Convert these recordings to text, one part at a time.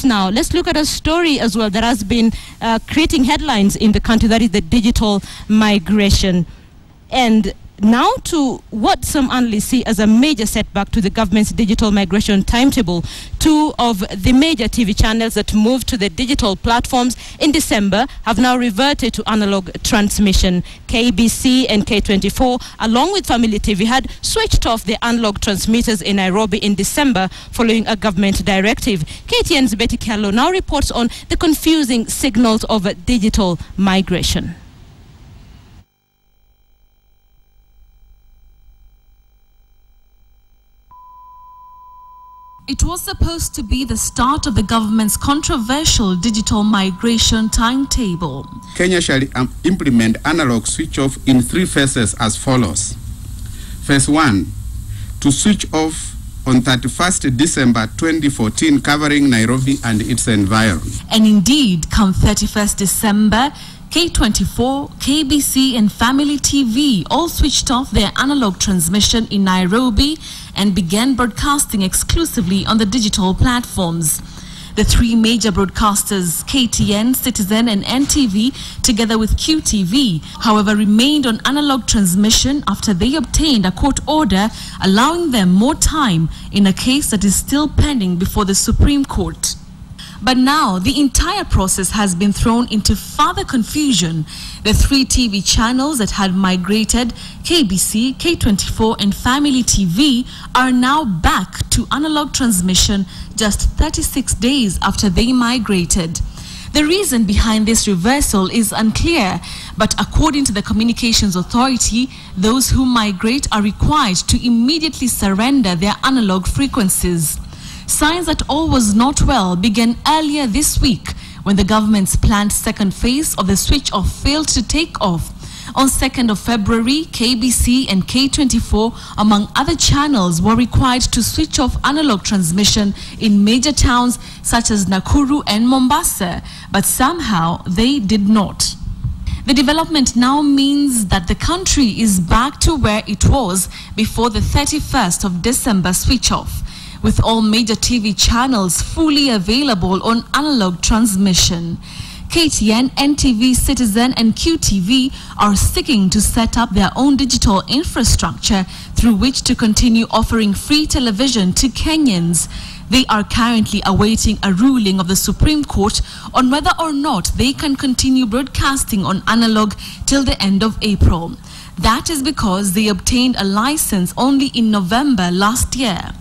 right now, let's look at a story as well that has been creating headlines in the country, that is the digital migration. And now to what some analysts see as a major setback to the government's digital migration timetable. Two of the major TV channels that moved to the digital platforms in December have now reverted to analog transmission. KBC and K24, along with Family TV, had switched off the analog transmitters in Nairobi in December following a government directive. KTN's Betty Kello now reports on the confusing signals of digital migration. It was supposed to be the start of the government's controversial digital migration timetable. Kenya shall implement analog switch-off in 3 phases as follows. Phase 1, to switch off on 31st December 2014, covering Nairobi and its environs. And indeed, come 31st December, K24, KBC and Family TV all switched off their analog transmission in Nairobi and began broadcasting exclusively on the digital platforms. The 3 major broadcasters, KTN, Citizen and NTV, together with QTV, however, remained on analog transmission after they obtained a court order allowing them more time in a case that is still pending before the Supreme Court. But now the entire process has been thrown into further confusion. The 3 TV channels that had migrated, KBC, K24 and Family TV, are now back to analog transmission just 36 days after they migrated. The reason behind this reversal is unclear, but according to the Communications Authority, those who migrate are required to immediately surrender their analog frequencies. Signs that all was not well began earlier this week when the government's planned second phase of the switch-off failed to take off. On 2nd of February, KBC and K24, among other channels, were required to switch off analog transmission in major towns such as Nakuru and Mombasa, but somehow they did not. The development now means that the country is back to where it was before the 31st of December switch-off, with all major TV channels fully available on analog transmission. KTN, NTV, Citizen and QTV are seeking to set up their own digital infrastructure through which to continue offering free television to Kenyans. They are currently awaiting a ruling of the Supreme Court on whether or not they can continue broadcasting on analog till the end of April. That is because they obtained a license only in November last year.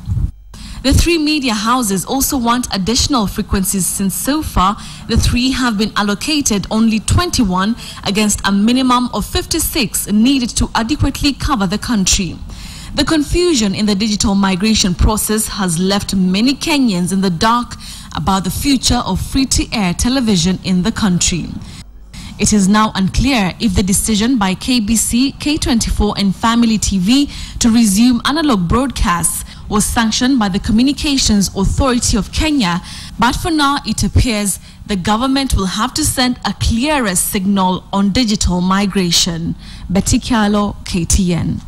The 3 media houses also want additional frequencies since so far the 3 have been allocated only 21 against a minimum of 56 needed to adequately cover the country. The confusion in the digital migration process has left many Kenyans in the dark about the future of free-to-air television in the country. It is now unclear if the decision by KBC, K24 and Family TV to resume analog broadcasts was sanctioned by the Communications Authority of Kenya, but for now it appears the government will have to send a clearer signal on digital migration. Betty Kello, KTN.